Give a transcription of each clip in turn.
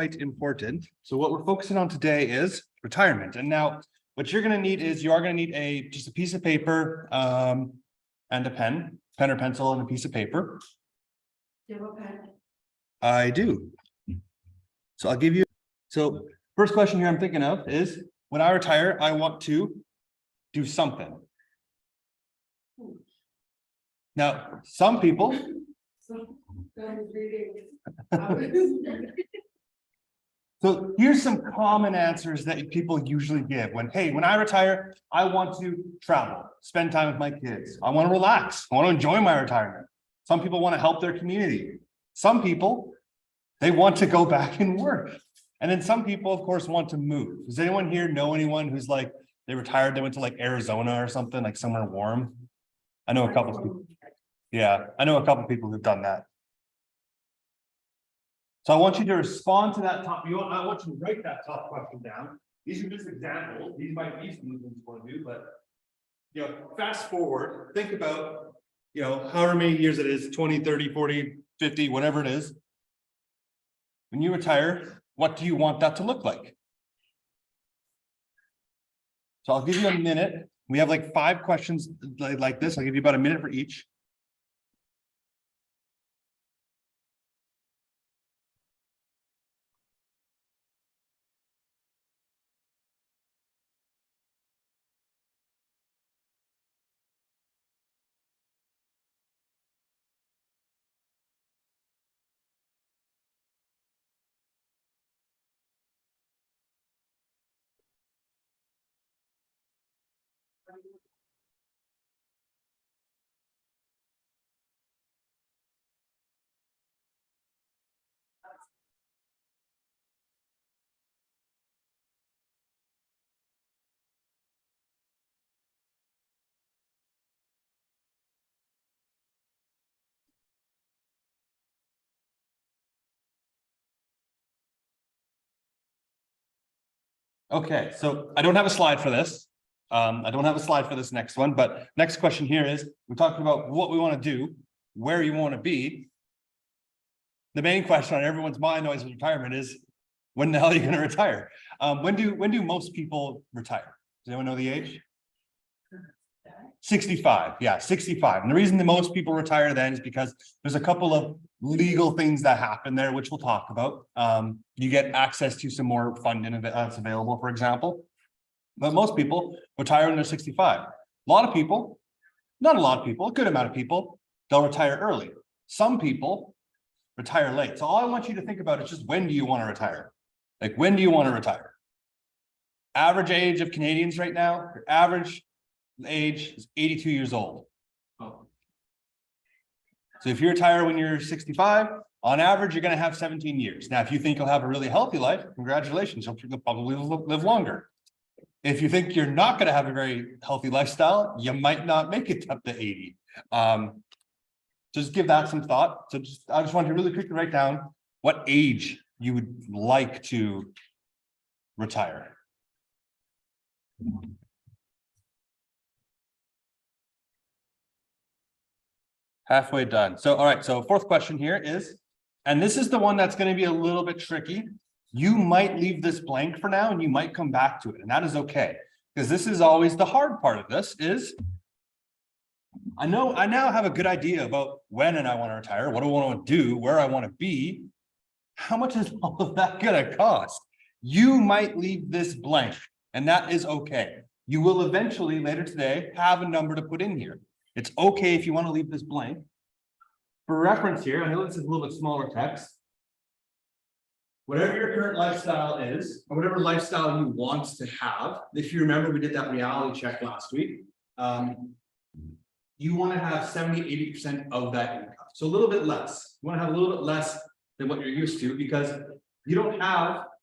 quite important. So what we're focusing on today is retirement. And now what you're going to need is you are going to need just a piece of paper and a pen or pencil and a piece of paper. Do you have a pen? I do. So I'll give you. So first question here I'm thinking of is when I retire, I want to do something. Now, some people. So here's some common answers that people usually give when I retire, I want to travel, spend time with my kids. I want to relax. I want to enjoy my retirement. Some people want to help their community. Some people, they want to go back and work. And then some people, of course, want to move. Does anyone here know anyone who's like, they retired, they went to like Arizona or something, like somewhere warm? I know a couple of people. Yeah, I know a couple of people who've done that. So I want you to respond to that top. I want you to write that top question down. These are just examples. These might be some things you want to do, but fast forward, think about, however many years it is, 20, 30, 40, 50, whatever it is. When you retire, what do you want that to look like? So I'll give you a minute. We have like 5 questions like this. I'll give you about a minute for each. Okay, so I don't have a slide for this. I don't have a slide for this next one, but next question here is, we're talking about what we want to do, where you want to be. The main question on everyone's mind always with retirement is, when the hell are you going to retire? When do most people retire? Does anyone know the age? 65. Yeah, 65. And the reason that most people retire then is because there's a couple of legal things that happen there, which we'll talk about. You get access to some more funding that's available, for example. But most people retire when they're 65. A lot of people, not a lot of people, a good amount of people, they'll retire early. Some people retire late. So all I want you to think about is just, when do you want to retire? Like, when do you want to retire? Average age of Canadians right now, your average age is 82 years old. So if you retire when you're 65, on average, you're going to have 17 years. Now, if you think you'll have a really healthy life, congratulations, you'll probably live longer. If you think you're not going to have a very healthy lifestyle, you might not make it up to 80. Just give that some thought. So I just want you to really quickly write down what age you would like to retire. Halfway done. So, all right. So 4th question here is, and this is the one that's going to be a little bit tricky. You might leave this blank for now and you might come back to it. And that is okay. Because this is always the hard part of this is, I now have a good idea about when and I want to retire, what I want to do, where I want to be. How much is all of that going to cost? You might leave this blank, and that is okay. You will eventually later today have a number to put in here. It's okay if you want to leave this blank. For reference here, I know this is a little bit smaller text. Whatever your current lifestyle is, or whatever lifestyle you want to have, if you remember, we did that reality check last week. You want to have 70–80% of that income. So a little bit less. You want to have a little bit less than what you're used to, because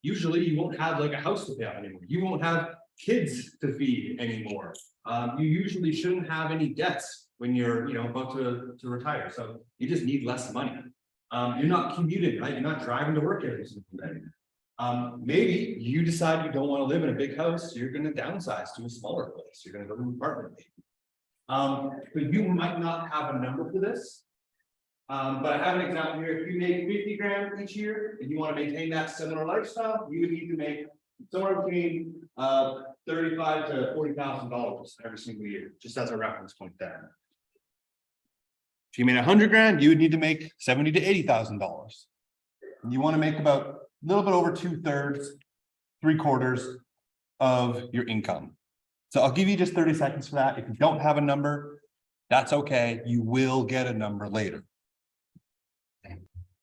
usually you won't have like a house to pay off anymore. You won't have kids to feed anymore. You usually shouldn't have any debts when you're about to retire. So you just need less money. You're not commuting, right? You're not driving to work every single day. Maybe you decide you don't want to live in a big house. You're going to downsize to a smaller place. You're going to go to an apartment. But you might not have a number for this. But I have an example here. If you make 50 grand each year and you want to maintain that similar lifestyle, you would need to make somewhere between 35 to $40,000 every single year, just as a reference point there. If you made 100 grand, you would need to make $70,000 to $80,000. You want to make about a little bit over 2/3, 3/4 of your income. So I'll give you just 30 seconds for that. If you don't have a number, that's okay. You will get a number later.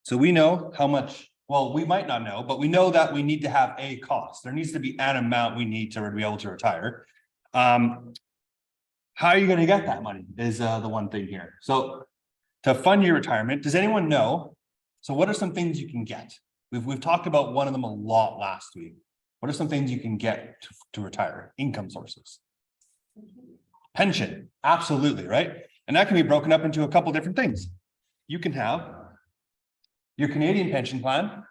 So we know how much, well, we might not know, but we know that we need to have a cost. There needs to be an amount we need to be able to retire. How are you going to get that money is the one thing here. So to fund your retirement, does anyone know? So what are some things you can get? We've talked about one of them a lot last week. What are some things you can get to retire? Income sources. Pension, absolutely, right? And that can be broken up into a couple different things. You can have your Canadian pension plan.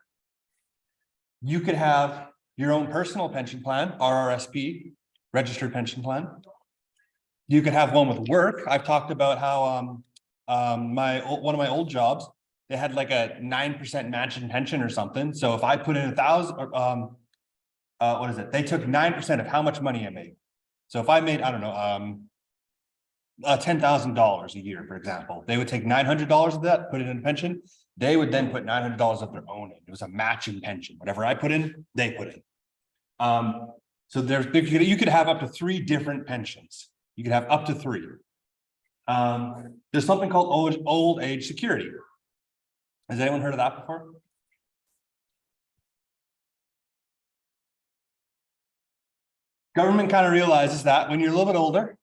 You could have your own personal pension plan, RRSP, registered pension plan. You could have one with work. I've talked about how one of my old jobs, they had like a 9% matching pension or something. So if I put in 1,000, what is it? They took 9% of how much money I made. So if I made, I don't know, $10,000 a year, for example, they would take $900 of that, put it in a pension. They would then put $900 of their own in. It was a matching pension. Whatever I put in, they put in. So you could have up to 3 different pensions. You could have up to 3. There's something called old age security. Has anyone heard of that before? Government kind of realizes that when you're a little bit older,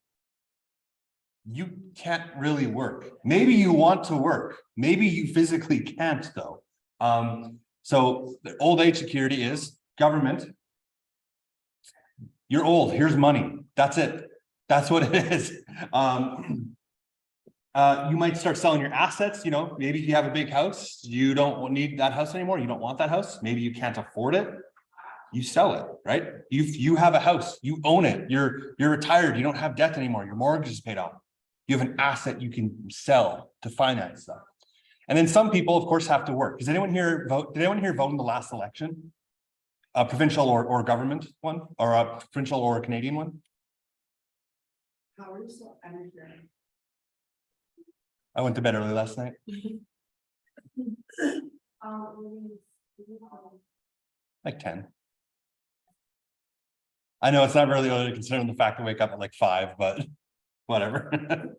you can't really work. Maybe you want to work. Maybe you physically can't though. So the old age security is government. You're old, here's money. That's it. That's what it is. You might start selling your assets. You know, maybe if you have a big house, you don't need that house anymore. You don't want that house. Maybe you can't afford it. You sell it, right? You have a house, you own it. You're retired. You don't have debt anymore. Your mortgage is paid off. You have an asset you can sell to finance stuff. And then some people, of course, have to work. Does anyone here vote? Did anyone here vote in the last election? A provincial or government one, or a provincial or a Canadian one? How are you so energetic? I went to bed early last night. Like 10. I know it's not really early considering the fact to wake up at like 5, but whatever.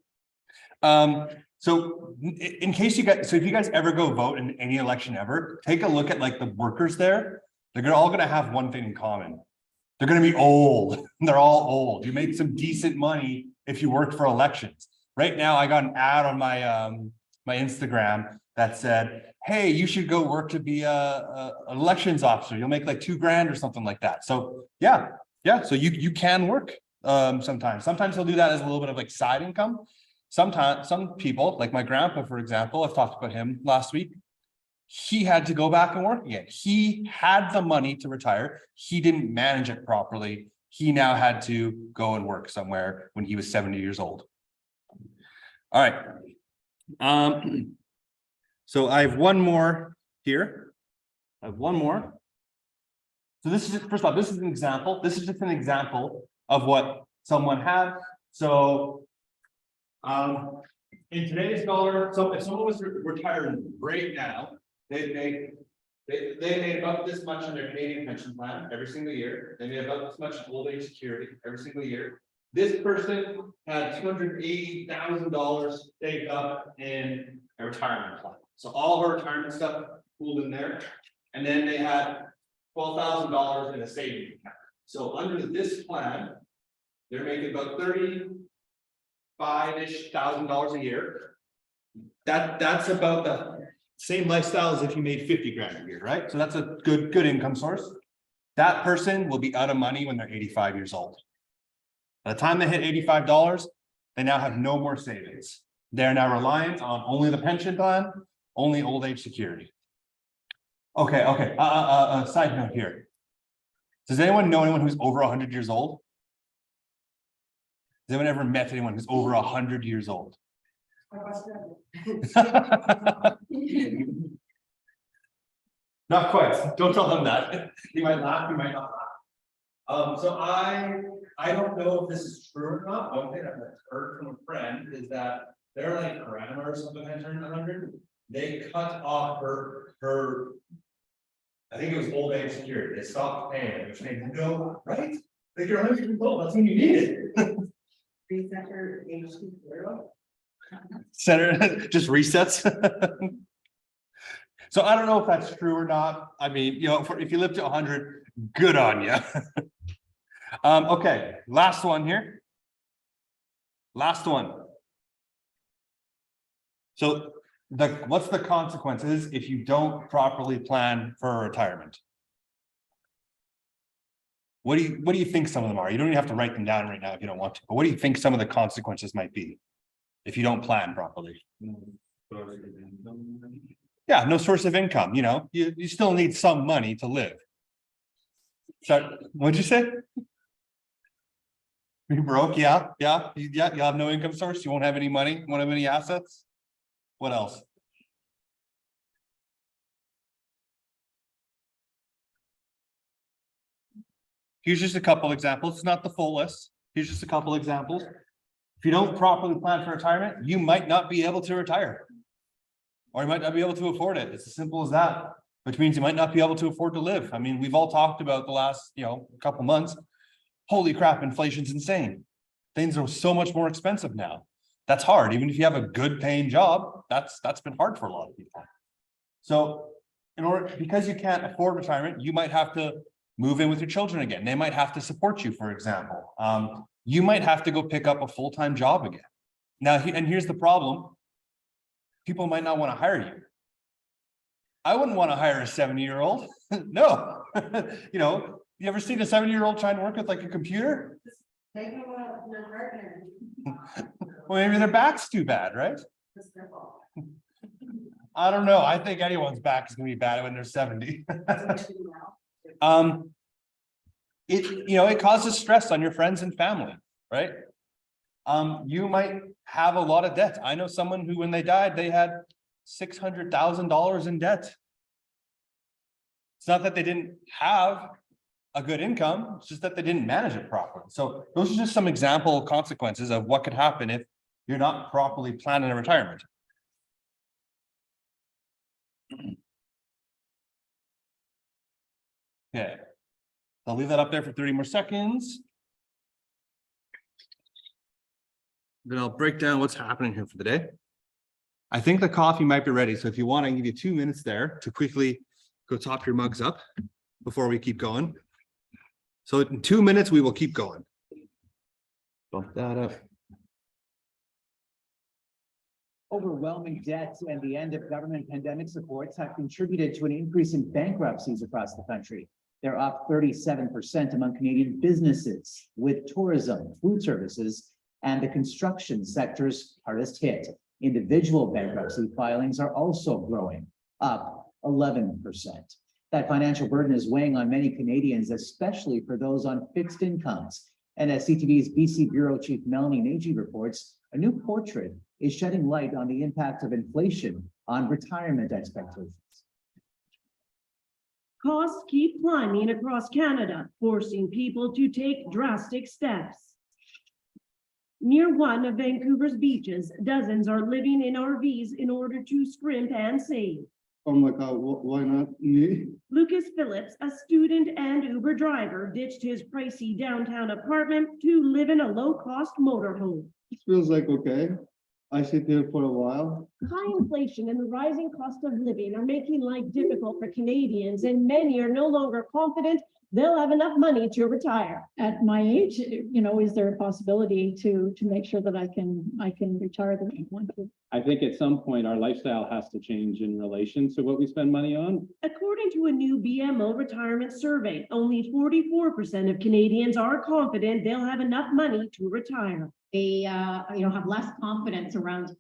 So in case you guys, so if you guys ever go vote in any election ever, take a look at like the workers there. They're all gonna have one thing in common. They're gonna be old. They're all old. You make some decent money if you work for elections. Right now, I got an ad on my my Instagram that said, hey, you should go work to be an elections officer. You'll make like $2 grand or something like that. So yeah. So you can work sometimes. Sometimes they'll do that as a little bit of like side income. Sometimes some people, like my grandpa, for example, I've talked about him last week. He had to go back and work again. He had the money to retire. He didn't manage it properly. He now had to go and work somewhere when he was 70 years old. All right. So I have one more here. I have one more. So this is just, first off, this is an example. This is just an example of what someone had. So in today's dollar, so if someone was retiring right now, they made about this much in their Canadian pension plan every single year. They made about this much in old age security every single year. This person had $280,000 saved up in a retirement plan. So all of our retirement stuff pooled in there. And then they had $12,000 in a savings account. So under this plan, they're making about $35,000-ish a year. That's about the same lifestyle as if you made 50 grand a year, right? So that's a good income source. That person will be out of money when they're 85 years old. By the time they hit $85, they now have no more savings. They're now reliant on only the pension plan, only old age security. Okay. Side note here. Does anyone know anyone who's over 100 years old? Has anyone ever met anyone who's over 100 years old? Not quite. Don't tell them that. You might laugh, you might not laugh. So I don't know if this is true or not. One thing I've heard from a friend is that their like grandma or something had turned 100. They cut off her. I think it was old age security. They stopped paying it, which made no right. Like you're 100 years old. That's when you need it. Reset your age to 0. Center just resets. So I don't know if that's true or not. I mean, you know, if you live to 100, good on you. Okay, last one here. Last one. So what's the consequences if you don't properly plan for retirement? What do you think some of them are? You don't even have to write them down right now if you don't want to, but what do you think some of the consequences might be if you don't plan properly? Yeah, no source of income, you know, you still need some money to live. So what'd you say? You're broke, yeah, you have no income source, you won't have any money, won't have any assets. What else? Here's just a couple examples. It's not the full list. Here's just a couple examples. If you don't properly plan for retirement, you might not be able to retire. Or you might not be able to afford it. It's as simple as that, which means you might not be able to afford to live. I mean, we've all talked about the last, couple months. Holy crap, inflation's insane. Things are so much more expensive now. That's hard. Even if you have a good paying job, that's been hard for a lot of people. So because you can't afford retirement, you might have to move in with your children again. They might have to support you, for example. You might have to go pick up a full-time job again. Now, and here's the problem. People might not want to hire you. I wouldn't want to hire a 70-year-old. No. You ever seen a 70-year-old trying to work with like a computer? Take them out your partner. Well, maybe their back's too bad, right? It's their fault. I don't know. I think anyone's back is gonna be bad when they're 70. It causes stress on your friends and family, right? You might have a lot of debt. I know someone who, when they died, they had $600,000 in debt. It's not that they didn't have a good income, it's just that they didn't manage it properly. So those are just some example consequences of what could happen if you're not properly planning a retirement. Okay, I'll leave that up there for 30 more seconds. Then I'll break down what's happening here for the day. I think the coffee might be ready. So if you want, I can give you 2 minutes there to quickly go top your mugs up before we keep going. So in 2 minutes, we will keep going. Bump that up. Overwhelming debt and the end of government pandemic supports have contributed to an increase in bankruptcies across the country. They're up 37% among Canadian businesses, with tourism, food services, and the construction sectors hardest hit. Individual bankruptcy filings are also growing, up 11%. That financial burden is weighing on many Canadians, especially for those on fixed incomes. And as CTV's BC Bureau Chief Melanie Nagy reports, a new portrait is shedding light on the impact of inflation on retirement expectations. Costs keep climbing across Canada, forcing people to take drastic steps. Near one of Vancouver's beaches, dozens are living in RVs in order to scrimp and save. Oh my God, why not me? Lucas Phillips, a student and Uber driver, ditched his pricey downtown apartment to live in a low-cost motorhome. It feels like okay. I sit there for a while. High inflation and the rising cost of living are making life difficult for Canadians, and many are no longer confident they'll have enough money to retire. At my age, is there a possibility to make sure that I can retire the way I want to? I think at some point our lifestyle has to change in relation to what we spend money on. According to a new BMO retirement survey, only 44% of Canadians are confident they'll have enough money to retire. They, have less confidence around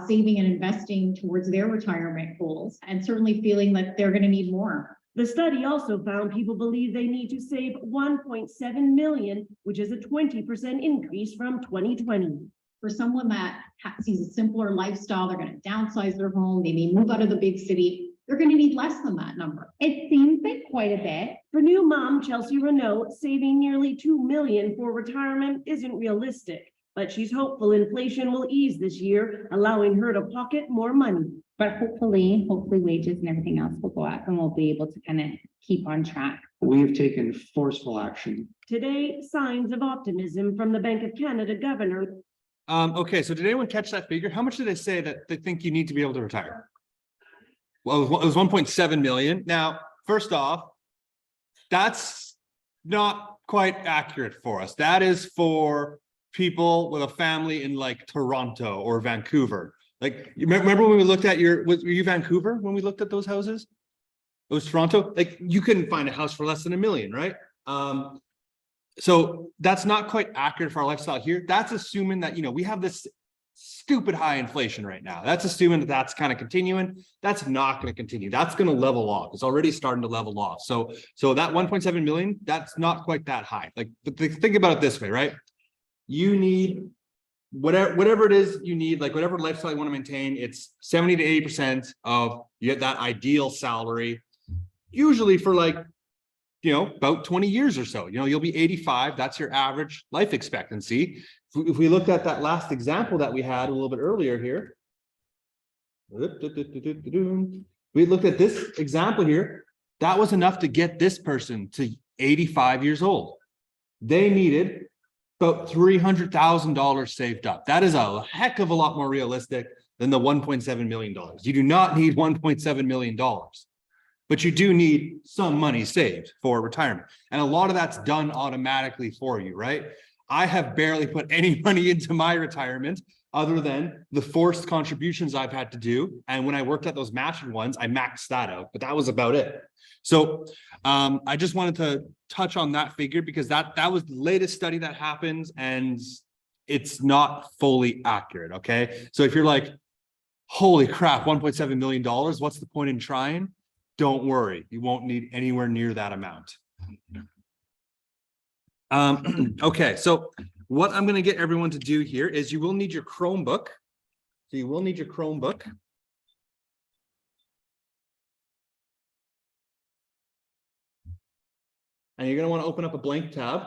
saving and investing towards their retirement goals, and certainly feeling that they're going to need more. The study also found people believe they need to save $1.7 million, which is a 20% increase from 2020. For someone that sees a simpler lifestyle, they're gonna downsize their home, they may move out of the big city, they're gonna need less than that number. It seems like quite a bit. For new mom Chelsea Renault, saving nearly 2 million for retirement isn't realistic, but she's hopeful inflation will ease this year, allowing her to pocket more money. But hopefully wages and everything else will go up and we'll be able to kind of keep on track. We have taken forceful action. Today, signs of optimism from the Bank of Canada governor. Okay, so did anyone catch that figure? How much did they say that they think you need to be able to retire? Well, it was 1.7 million. Now, first off, that's not quite accurate for us. That is for people with a family in like Toronto or Vancouver. Like, you remember when we looked at were you Vancouver when we looked at those houses? It was Toronto. Like, you couldn't find a house for less than $1 million, right? So that's not quite accurate for our lifestyle here. That's assuming that, we have this stupid high inflation right now. That's assuming that that's kind of continuing. That's not going to continue. That's going to level off. It's already starting to level off. So that 1.7 million, that's not quite that high. Like, but think about it this way, right? You need whatever it is you need, like whatever lifestyle you want to maintain, it's 70 to 80% of that ideal salary, usually for like, about 20 years or so. You'll be 85. That's your average life expectancy. If we looked at that last example that we had a little bit earlier here, we looked at this example here, that was enough to get this person to 85 years old. They needed about $300,000 saved up. That is a heck of a lot more realistic than the $1.7 million. You do not need $1.7 million. But you do need some money saved for retirement. And a lot of that's done automatically for you, right? I have barely put any money into my retirement other than the forced contributions I've had to do. And when I worked at those matching ones, I maxed that out, but that was about it. So I just wanted to touch on that figure because that was the latest study that happened and it's not fully accurate, okay? So if you're like, holy crap, $1.7 million, what's the point in trying? Don't worry, you won't need anywhere near that amount. Okay, so what I'm going to get everyone to do here is you will need your Chromebook. So you will need your Chromebook. And you're going to want to open up a blank tab.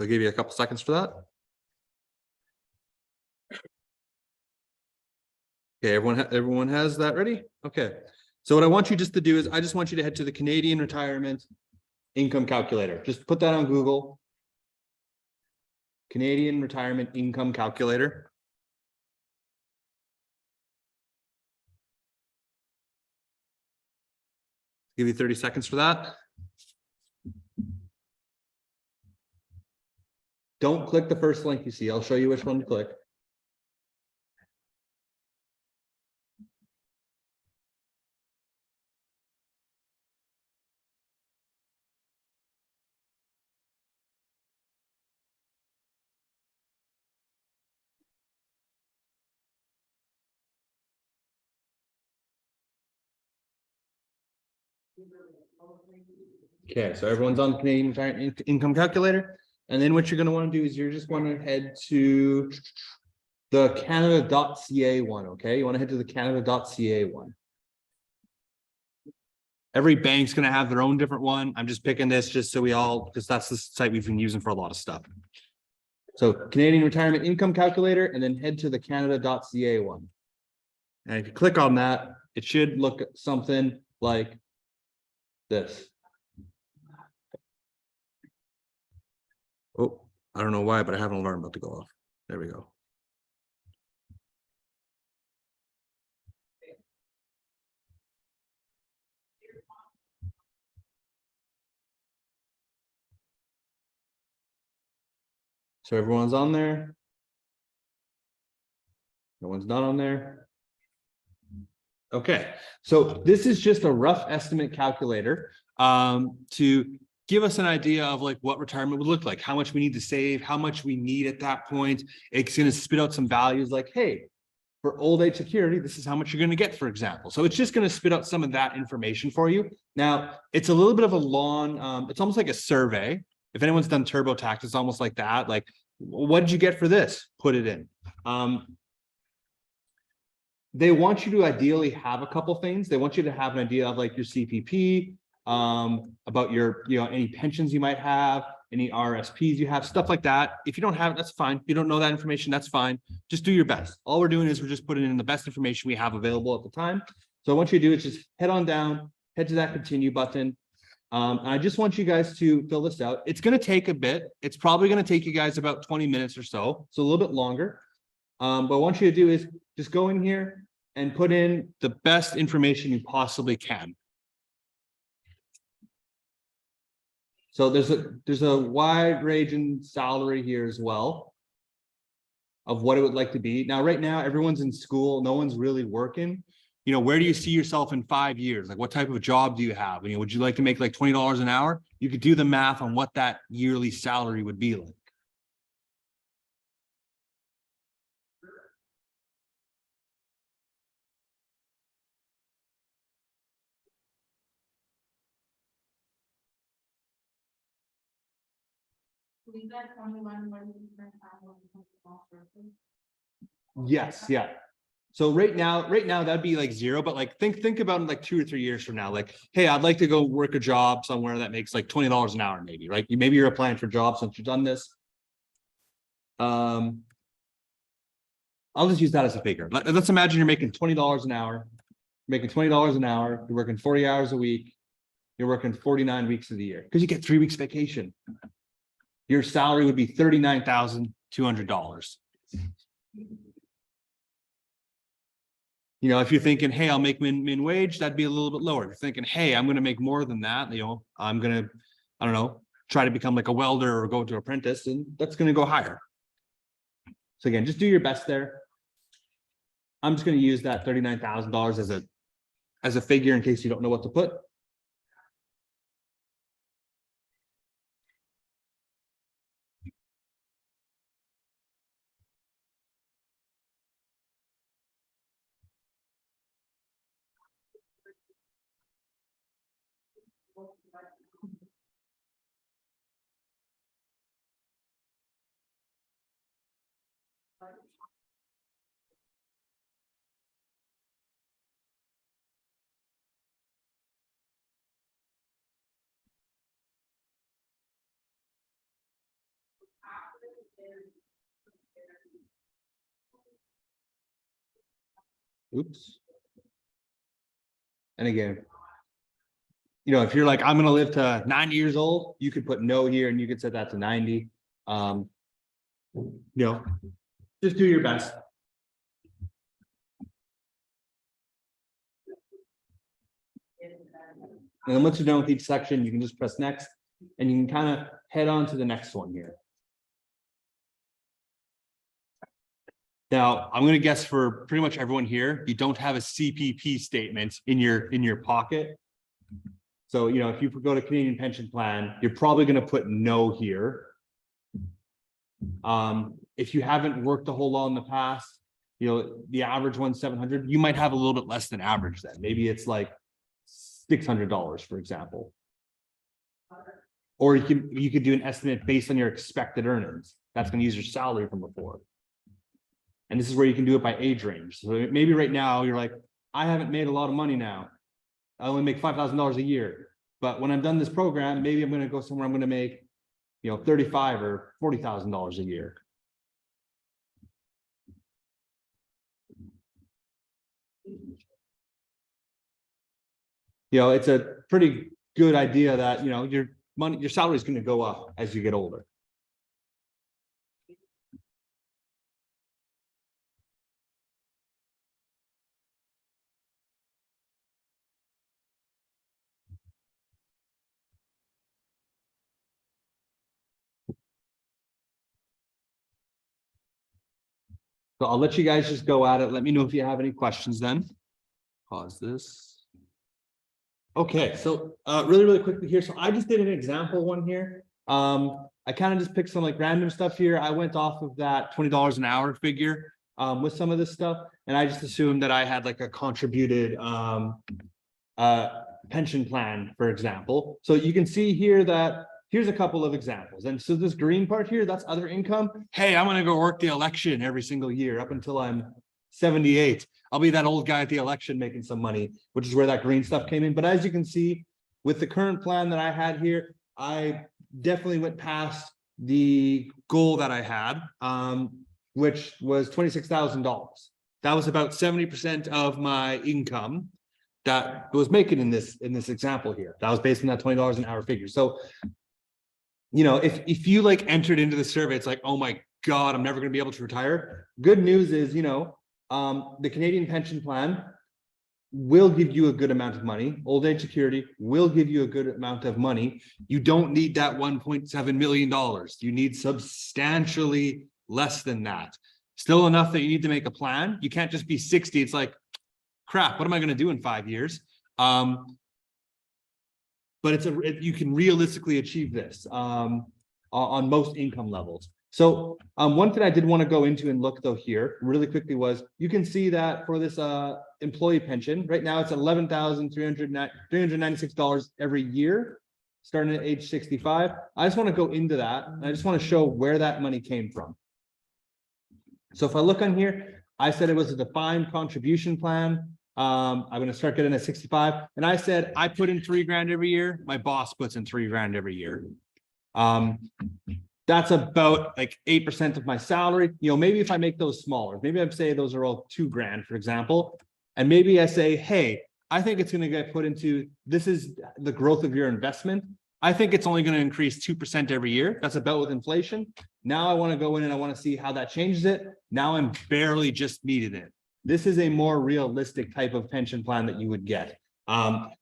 I'll give you a couple seconds for that. Okay, everyone has that ready? Okay. So what I want you just to do is I just want you to head to the Canadian Retirement Income Calculator. Just put that on Google. Canadian Retirement Income Calculator. Give you 30 seconds for that. Don't click the first link you see. I'll show you which one to click. Okay, so everyone's on the Canadian Retirement Income Calculator. And then what you're going to want to do is you're just going to head to the Canada.ca one, okay? You want to head to the Canada.ca one. Every bank's going to have their own different one. I'm just picking this just so because that's the site we've been using for a lot of stuff. So Canadian Retirement Income Calculator, and then head to the Canada.ca one. And if you click on that, it should look something like this. Oh, I don't know why, but I have an alarm about to go off. There we go. So everyone's on there. No one's not on there. Okay, so this is just a rough estimate calculator to give us an idea of like what retirement would look like, how much we need to save, how much we need at that point. It's going to spit out some values like, hey, for old age security, this is how much you're going to get, for example. So it's just going to spit out some of that information for you. Now, it's a little bit of a long, it's almost like a survey. If anyone's done TurboTax, it's almost like that. Like, what did you get for this? Put it in. They want you to ideally have a couple things. They want you to have an idea of like your CPP, about your, any pensions you might have, any RSPs you have, stuff like that. If you don't have it, that's fine. If you don't know that information, that's fine. Just do your best. All we're doing is we're just putting in the best information we have available at the time. So what I want you to do is just head on down, head to that continue button. And I just want you guys to fill this out. It's going to take a bit. It's probably going to take you guys about 20 minutes or so. So a little bit longer. But what I want you to do is just go in here and put in the best information you possibly can. So there's a wide range in salary here as well of what it would like to be. Now, right now, everyone's in school. No one's really working. Where do you see yourself in 5 years? Like, what type of job do you have? Would you like to make like $20 an hour? You could do the math on what that yearly salary would be like. Yes, yeah. So right now that'd be like zero, but like think about it like 2 or 3 years from now. Like, hey, I'd like to go work a job somewhere that makes like $20 an hour, maybe, right? Maybe you're applying for jobs since you've done this. I'll just use that as a figure. Let's imagine you're making $20 an hour, you're working 40 hours a week, you're working 49 weeks of the year because you get 3 weeks vacation. Your salary would be $39,200. If you're thinking, hey, I'll make min wage, that'd be a little bit lower. If you're thinking, hey, I'm going to make more than that, I'm going to, I don't know, try to become like a welder or go to apprentice, and that's going to go higher. So again, just do your best there. I'm just going to use that $39,000 as a figure in case you don't know what to put. Oops. And again, if you're like, I'm going to live to 90 years old, you could put no here and you could set that to 90. Just do your best. And then once you're done with each section, you can just press next and you can kind of head on to the next one here. Now, I'm going to guess for pretty much everyone here, you don't have a CPP statement in your pocket. So, if you go to Canadian Pension Plan, you're probably going to put no here. If you haven't worked a whole lot in the past, the average one's 700, you might have a little bit less than average then. Maybe it's like $600, for example. Or you could do an estimate based on your expected earnings. That's going to use your salary from before. And this is where you can do it by age range. So maybe right now you're like, I haven't made a lot of money now. I only make $5,000 a year. But when I'm done this program, maybe I'm going to go somewhere I'm going to make, $35,000 or $40,000 a year. It's a pretty good idea that, your salary is going to go up as you get older. So I'll let you guys just go at it. Let me know if you have any questions then. Pause this. Okay, so really quickly here. So I just did an example one here. I kind of just picked some like random stuff here. I went off of that $20 an hour figure. with some of this stuff. And I just assumed that I had like a contributed pension plan, for example. So you can see here that here's a couple of examples. And so this green part here, that's other income. Hey, I'm gonna go work the election every single year up until I'm 78. I'll be that old guy at the election making some money, which is where that green stuff came in. But as you can see, with the current plan that I had here, I definitely went past the goal that I had, which was $26,000. That was about 70% of my income that was making in this example here. That was based on that $20 an hour figure. So, you know, if you like entered into the survey, it's like, oh my God, I'm never going to be able to retire. Good news is, you know, the Canadian pension plan will give you a good amount of money. Old age security will give you a good amount of money. You don't need that $1.7 million. You need substantially less than that. Still enough that you need to make a plan. You can't just be 60. It's like, crap, what am I going to do in 5 years? But you can realistically achieve this on most income levels. So one thing I did want to go into and look though here really quickly was you can see that for this employee pension right now it's $11,396 every year starting at age 65. I just want to go into that and I just want to show where that money came from. So if I look on here, I said it was a defined contribution plan. I'm going to start getting at 65 and I said I put in $3,000 every year. My boss puts in $3,000 every year. That's about like 8% of my salary. You know, maybe if I make those smaller, maybe I'd say those are all $2,000, for example. And maybe I say, hey, I think it's going to get put into, this is the growth of your investment. I think it's only going to increase 2% every year. That's about with inflation. Now I want to go in and I want to see how that changes it. Now I'm barely just meeting it. This is a more realistic type of pension plan that you would get.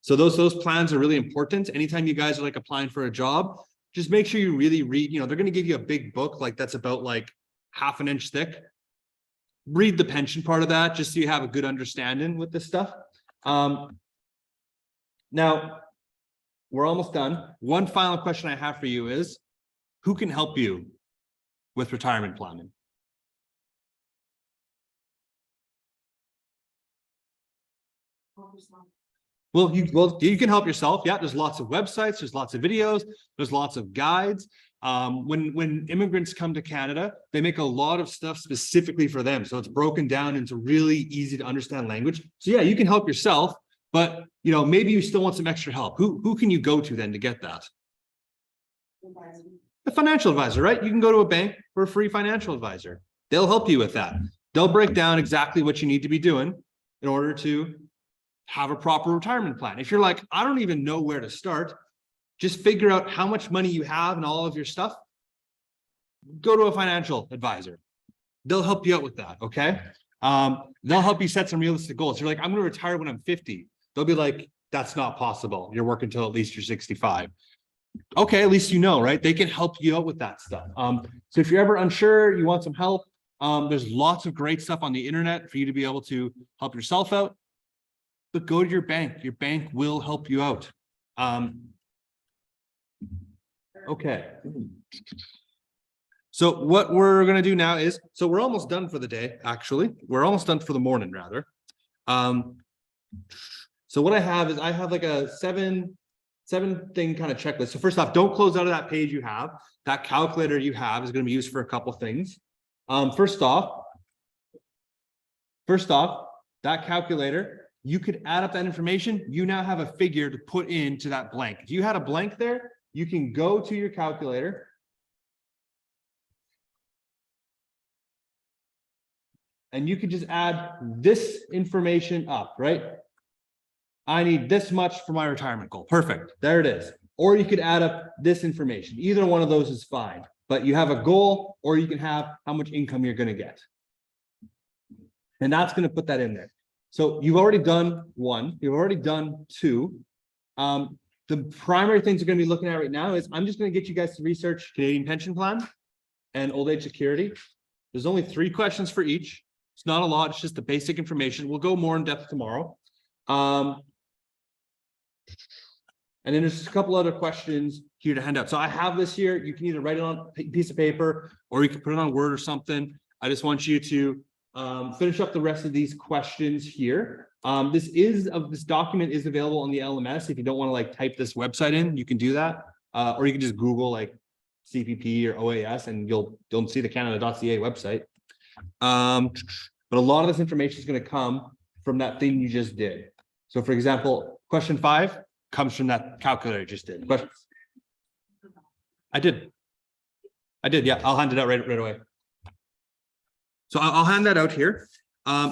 So those plans are really important. Anytime you guys are like applying for a job, just make sure you really read, you know, they're going to give you a big book like that's about like half an inch thick. Read the pension part of that just so you have a good understanding with this stuff. Now, we're almost done. One final question I have for you is, who can help you with retirement planning? Well, you can help yourself. Yeah, there's lots of websites, there's lots of videos, there's lots of guides. When immigrants come to Canada, they make a lot of stuff specifically for them. So it's broken down into really easy to understand language. So yeah, you can help yourself, but you know, maybe you still want some extra help. Who can you go to then to get that? A financial advisor, right? You can go to a bank for a free financial advisor. They'll help you with that. They'll break down exactly what you need to be doing in order to have a proper retirement plan. If you're like, I don't even know where to start, just figure out how much money you have and all of your stuff. Go to a financial advisor. They'll help you out with that, okay? They'll help you set some realistic goals. You're like, I'm going to retire when I'm 50. They'll be like, that's not possible. You're working until at least you're 65. Okay, at least you know, right? They can help you out with that stuff. So if you're ever unsure, you want some help, there's lots of great stuff on the internet for you to be able to help yourself out. But go to your bank. Your bank will help you out. Okay. So what we're going to do now is, so we're almost done for the day, actually. We're almost done for the morning, rather. So what I have is I have like a seven thing kind of checklist. So first off, don't close out of that page you have. That calculator you have is going to be used for a couple things. First off, that calculator, you could add up that information. You now have a figure to put into that blank. If you had a blank there, you can go to your calculator and you could just add this information up, right? I need this much for my retirement goal. Perfect. There it is. Or you could add up this information. Either one of those is fine, but you have a goal or you can have how much income you're going to get. And that's going to put that in there. So you've already done one, you've already done two. The primary things you're going to be looking at right now is I'm just going to get you guys to research Canadian pension plan and old age security. There's only 3 questions for each. It's not a lot. It's just the basic information. We'll go more in depth tomorrow. And then there's just a couple other questions here to hand out. So I have this here. You can either write it on a piece of paper or you can put it on Word or something. I just want you to finish up the rest of these questions here. This document is available on the LMS. If you don't want to like type this website in, you can do that. Or you can just Google like CPP or OAS and you'll see the Canada.ca website. But a lot of this information is going to come from that thing you just did. So for example, question 5 comes from that calculator you just did. Question. I did. Yeah, I'll hand it out right away. So I'll hand that out here.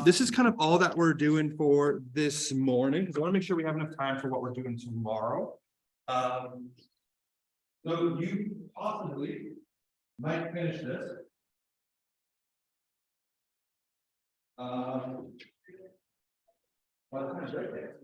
This is kind of all that we're doing for this morning, because I want to make sure we have enough time for what we're doing tomorrow. So you possibly might finish this. By the time it's right there.